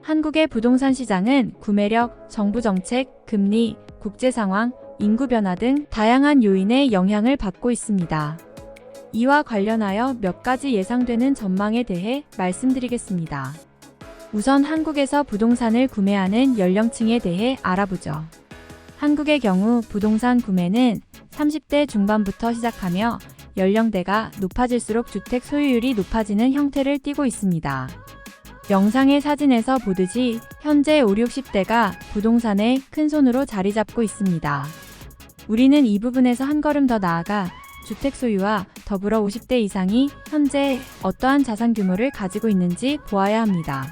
한국의 부동산 시장은 구매력, 정부 정책, 금리, 국제 상황, 인구 변화 등 다양한 요인의 영향을 받고 있습니다. 이와 관련하여 몇 가지 예상되는 전망에 대해 말씀드리겠습니다. 우선 한국에서 부동산을 구매하는 연령층에 대해 알아보죠. 한국의 경우 부동산 구매는 30대 중반부터 시작하며 연령대가 높아질수록 주택 소유율이 높아지는 형태를 띠고 있습니다. 영상의 사진에서 보듯이 현재 5, 60대가 부동산에 큰 손으로 자리 잡고 있습니다. 우리는 이 부분에서 한 걸음 더 나아가 주택 소유와 더불어 50대 이상이 현재 어떠한 자산 규모를 가지고 있는지 보아야 합니다.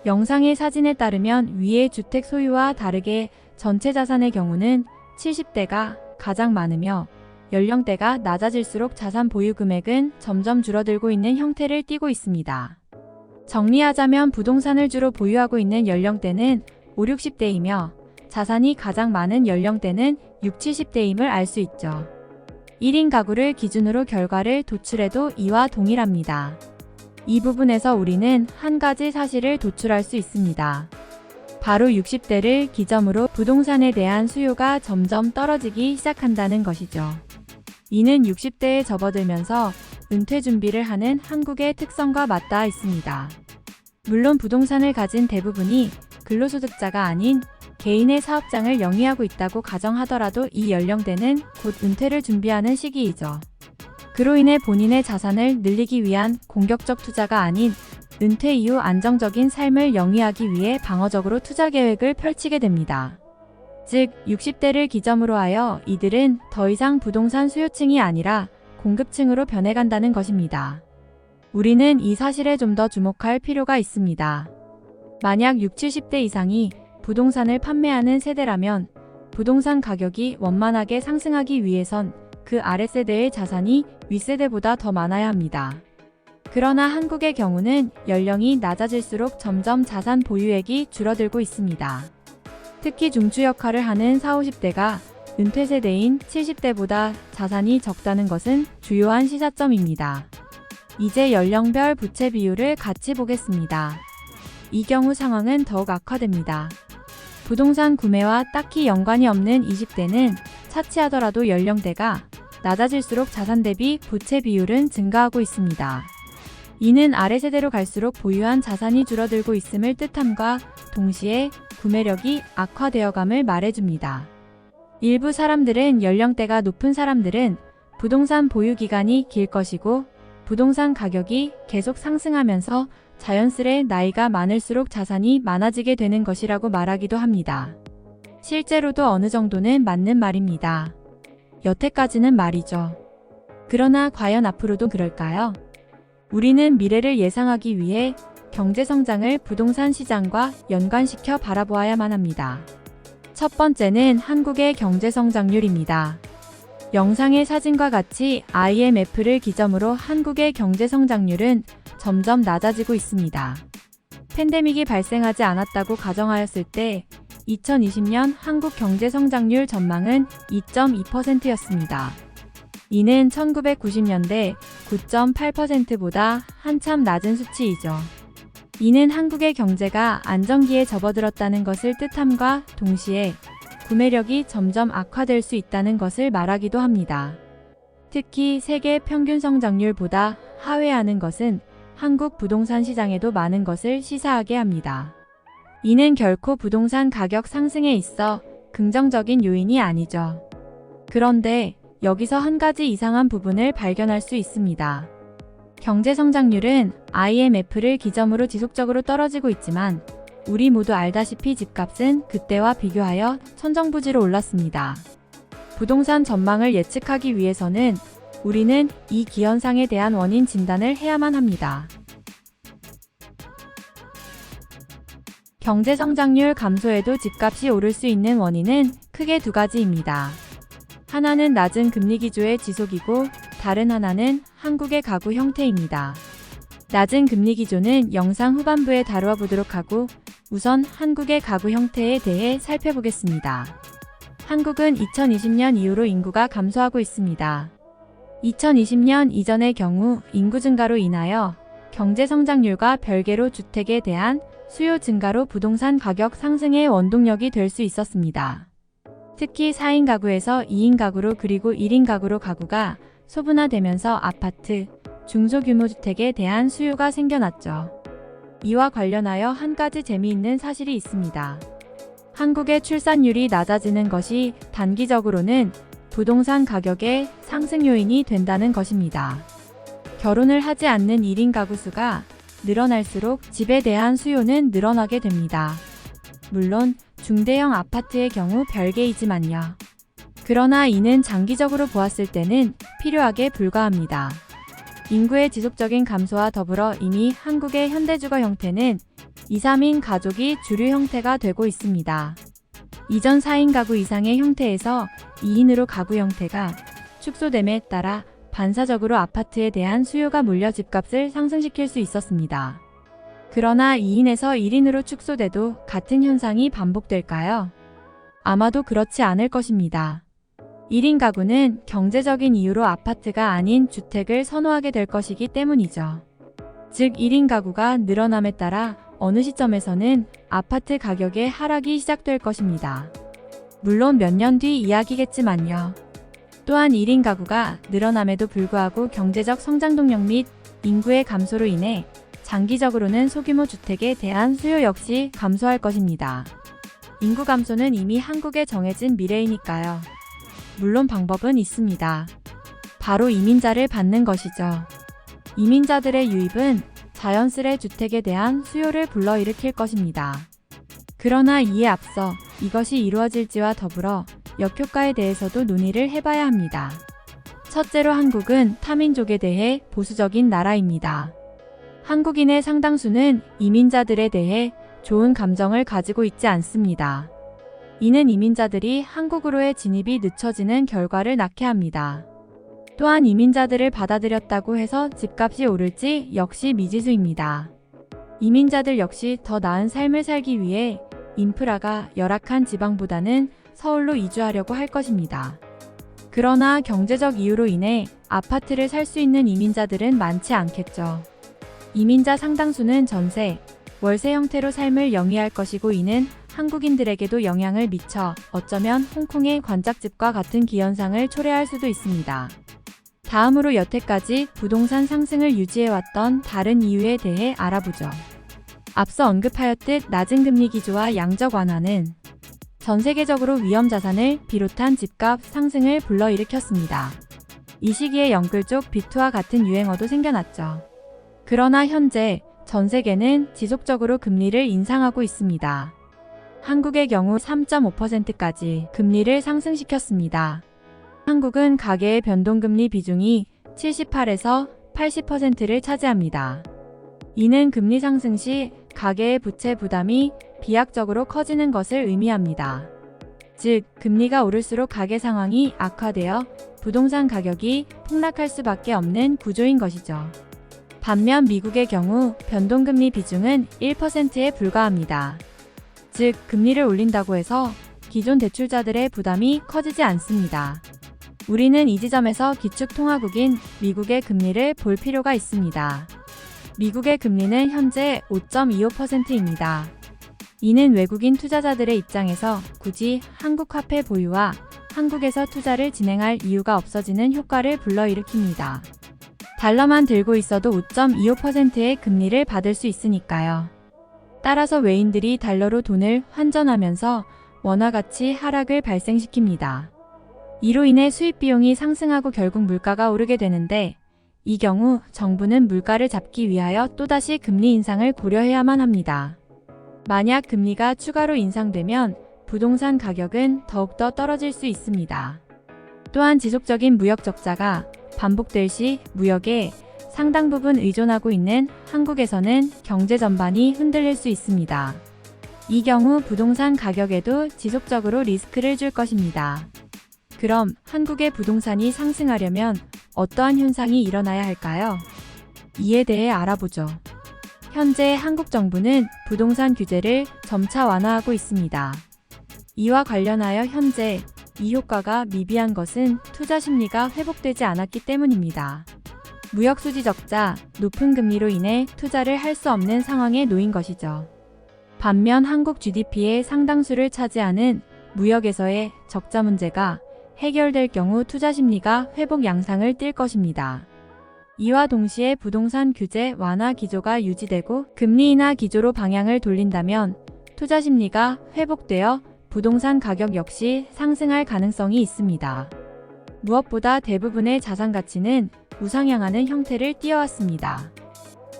영상의 사진에 따르면 위의 주택 소유와 다르게 전체 자산의 경우는 70대가 가장 많으며 연령대가 낮아질수록 자산 보유 금액은 점점 줄어들고 있는 형태를 띠고 있습니다. 정리하자면 부동산을 주로 보유하고 있는 연령대는 5, 60대이며 자산이 가장 많은 연령대는 6, 70대임을 알 수 있죠. 1인 가구를 기준으로 결과를 도출해도 이와 동일합니다. 이 부분에서 우리는 한 가지 사실을 도출할 수 있습니다. 바로 60대를 기점으로 부동산에 대한 수요가 점점 떨어지기 시작한다는 것이죠. 이는 60대에 접어들면서 은퇴 준비를 하는 한국의 특성과 맞닿아 있습니다. 물론 부동산을 가진 대부분이 근로소득자가 아닌 개인의 사업장을 영위하고 있다고 가정하더라도 이 연령대는 곧 은퇴를 준비하는 시기이죠. 그로 인해 본인의 자산을 늘리기 위한 공격적 투자가 아닌 은퇴 이후 안정적인 삶을 영위하기 위해 방어적으로 투자 계획을 펼치게 됩니다. 즉, 60대를 기점으로 하여 이들은 더 이상 부동산 수요층이 아니라 공급층으로 변해간다는 것입니다. 우리는 이 사실에 좀 더 주목할 필요가 있습니다. 만약 60, 70대 이상이 부동산을 판매하는 세대라면 부동산 가격이 원만하게 상승하기 위해선 그 아랫세대의 자산이 윗세대보다 더 많아야 합니다. 그러나 한국의 경우는 연령이 낮아질수록 점점 자산 보유액이 줄어들고 있습니다. 특히 중추 역할을 하는 40, 50대가 은퇴 세대인 70대보다 자산이 적다는 것은 주요한 시사점입니다. 이제 연령별 부채 비율을 같이 보겠습니다. 이 경우 상황은 더욱 악화됩니다. 부동산 구매와 딱히 연관이 없는 20대는 차치하더라도 연령대가 낮아질수록 자산 대비 부채 비율은 증가하고 있습니다. 이는 아래 세대로 갈수록 보유한 자산이 줄어들고 있음을 뜻함과 동시에 구매력이 악화되어감을 말해줍니다. 일부 사람들은 연령대가 높은 사람들은 부동산 보유 기간이 길 것이고 부동산 가격이 계속 상승하면서 자연스레 나이가 많을수록 자산이 많아지게 되는 것이라고 말하기도 합니다. 실제로도 어느 정도는 맞는 말입니다. 여태까지는 말이죠. 그러나 과연 앞으로도 그럴까요? 우리는 미래를 예상하기 위해 경제 성장을 부동산 시장과 연관시켜 바라보아야만 합니다. 첫 번째는 한국의 경제 성장률입니다. 영상의 사진과 같이 IMF를 기점으로 한국의 경제 성장률은 점점 낮아지고 있습니다. 팬데믹이 발생하지 않았다고 가정하였을 때 2020년 한국 경제 성장률 전망은 2.2%였습니다. 이는 1990년대 9.8%보다 한참 낮은 수치이죠. 이는 한국의 경제가 안정기에 접어들었다는 것을 뜻함과 동시에 구매력이 점점 악화될 수 있다는 것을 말하기도 합니다. 특히 세계 평균 성장률보다 하회하는 것은 한국 부동산 시장에도 많은 것을 시사하게 합니다. 이는 결코 부동산 가격 상승에 있어 긍정적인 요인이 아니죠. 그런데 여기서 한 가지 이상한 부분을 발견할 수 있습니다. 경제 성장률은 IMF를 기점으로 지속적으로 떨어지고 있지만 우리 모두 알다시피 집값은 그때와 비교하여 천정부지로 올랐습니다. 부동산 전망을 예측하기 위해서는 우리는 이 기현상에 대한 원인 진단을 해야만 합니다. 경제 성장률 감소에도 집값이 오를 수 있는 원인은 크게 두 가지입니다. 하나는 낮은 금리 기조의 지속이고 다른 하나는 한국의 가구 형태입니다. 낮은 금리 기조는 영상 후반부에 다루어 보도록 하고 우선 한국의 가구 형태에 대해 살펴보겠습니다. 한국은 2020년 이후로 인구가 감소하고 있습니다. 2020년 이전의 경우 인구 증가로 인하여 경제 성장률과 별개로 주택에 대한 수요 증가로 부동산 가격 상승의 원동력이 될 수 있었습니다. 특히 4인 가구에서 2인 가구로 그리고 1인 가구로 가구가 소분화되면서 아파트, 중소규모 주택에 대한 수요가 생겨났죠. 이와 관련하여 한 가지 재미있는 사실이 있습니다. 한국의 출산율이 낮아지는 것이 단기적으로는 부동산 가격의 상승 요인이 된다는 것입니다. 결혼을 하지 않는 1인 가구 수가 늘어날수록 집에 대한 수요는 늘어나게 됩니다. 물론 중대형 아파트의 경우 별개이지만요. 그러나 이는 장기적으로 보았을 때는 필요하게 불과합니다. 인구의 지속적인 감소와 더불어 이미 한국의 현대주거 형태는 2, 3인 가족이 주류 형태가 되고 있습니다. 이전 4인 가구 이상의 형태에서 2인으로 가구 형태가 축소됨에 따라 반사적으로 아파트에 대한 수요가 몰려 집값을 상승시킬 수 있었습니다. 그러나 2인에서 1인으로 축소돼도 같은 현상이 반복될까요? 아마도 그렇지 않을 것입니다. 1인 가구는 경제적인 이유로 아파트가 아닌 주택을 선호하게 될 것이기 때문이죠. 즉 1인 가구가 늘어남에 따라 어느 시점에서는 아파트 가격의 하락이 시작될 것입니다. 물론 몇 년 뒤 이야기겠지만요. 또한 1인 가구가 늘어남에도 불구하고 경제적 성장 동력 및 인구의 감소로 인해 장기적으로는 소규모 주택에 대한 수요 역시 감소할 것입니다. 인구 감소는 이미 한국에 정해진 미래이니까요. 물론 방법은 있습니다. 바로 이민자를 받는 것이죠. 이민자들의 유입은 자연스레 주택에 대한 수요를 불러일으킬 것입니다. 그러나 이에 앞서 이것이 이루어질지와 더불어 역효과에 대해서도 논의를 해봐야 합니다. 첫째로 한국은 타민족에 대해 보수적인 나라입니다. 한국인의 상당수는 이민자들에 대해 좋은 감정을 가지고 있지 않습니다. 이는 이민자들이 한국으로의 진입이 늦춰지는 결과를 낳게 합니다. 또한 이민자들을 받아들였다고 해서 집값이 오를지 역시 미지수입니다. 이민자들 역시 더 나은 삶을 살기 위해 인프라가 열악한 지방보다는 서울로 이주하려고 할 것입니다. 그러나 경제적 이유로 인해 아파트를 살 수 있는 이민자들은 많지 않겠죠. 이민자 상당수는 전세, 월세 형태로 삶을 영위할 것이고 이는 한국인들에게도 영향을 미쳐 어쩌면 홍콩의 관짝집과 같은 기현상을 초래할 수도 있습니다. 다음으로 여태까지 부동산 상승을 유지해왔던 다른 이유에 대해 알아보죠. 앞서 언급하였듯 낮은 금리 기조와 양적 완화는 전 세계적으로 위험 자산을 비롯한 집값 상승을 불러일으켰습니다. 이 시기에 영끌족 비투와 같은 유행어도 생겨났죠. 그러나 현재 전 세계는 지속적으로 금리를 인상하고 있습니다. 한국의 경우 3.5%까지 금리를 상승시켰습니다. 한국은 가계의 변동금리 비중이 78에서 80%를 차지합니다. 이는 금리 상승 시 가계의 부채 부담이 비약적으로 커지는 것을 의미합니다. 즉, 금리가 오를수록 가계 상황이 악화되어 부동산 가격이 폭락할 수밖에 없는 구조인 것이죠. 반면 미국의 경우 변동금리 비중은 1%에 불과합니다. 즉, 금리를 올린다고 해서 기존 대출자들의 부담이 커지지 않습니다. 우리는 이 지점에서 기축통화국인 미국의 금리를 볼 필요가 있습니다. 미국의 금리는 현재 5.25%입니다. 이는 외국인 투자자들의 입장에서 굳이 한국 화폐 보유와 한국에서 투자를 진행할 이유가 없어지는 효과를 불러일으킵니다. 달러만 들고 있어도 5.25%의 금리를 받을 수 있으니까요. 따라서 외인들이 달러로 돈을 환전하면서 원화 가치 하락을 발생시킵니다. 이로 인해 수입 비용이 상승하고 결국 물가가 오르게 되는데 이 경우 정부는 물가를 잡기 위하여 또다시 금리 인상을 고려해야만 합니다. 만약 금리가 추가로 인상되면 부동산 가격은 더욱더 떨어질 수 있습니다. 또한 지속적인 무역 적자가 반복될 시 무역에 상당 부분 의존하고 있는 한국에서는 경제 전반이 흔들릴 수 있습니다. 이 경우 부동산 가격에도 지속적으로 리스크를 줄 것입니다. 그럼 한국의 부동산이 상승하려면 어떠한 현상이 일어나야 할까요? 이에 대해 알아보죠. 현재 한국 정부는 부동산 규제를 점차 완화하고 있습니다. 이와 관련하여 현재 이 효과가 미비한 것은 투자 심리가 회복되지 않았기 때문입니다. 무역 수지 적자, 높은 금리로 인해 투자를 할 수 없는 상황에 놓인 것이죠. 반면 한국 GDP의 상당수를 차지하는 무역에서의 적자 문제가 해결될 경우 투자 심리가 회복 양상을 띨 것입니다. 이와 동시에 부동산 규제 완화 기조가 유지되고 금리 인하 기조로 방향을 돌린다면 투자 심리가 회복되어 부동산 가격 역시 상승할 가능성이 있습니다. 무엇보다 대부분의 자산 가치는 우상향하는 형태를 띄어왔습니다.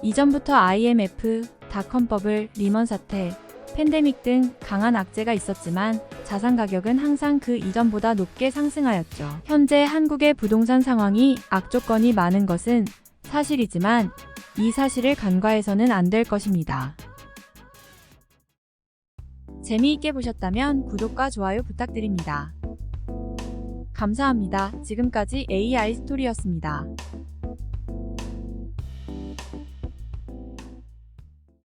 이전부터 IMF, 닷컴 버블, 리먼 사태, 팬데믹 등 강한 악재가 있었지만 자산 가격은 항상 그 이전보다 높게 상승하였죠. 현재 한국의 부동산 상황이 악조건이 많은 것은 사실이지만 이 사실을 간과해서는 안 될 것입니다. 재미있게 보셨다면 구독과 좋아요 부탁드립니다. 감사합니다. 지금까지 AI 스토리였습니다.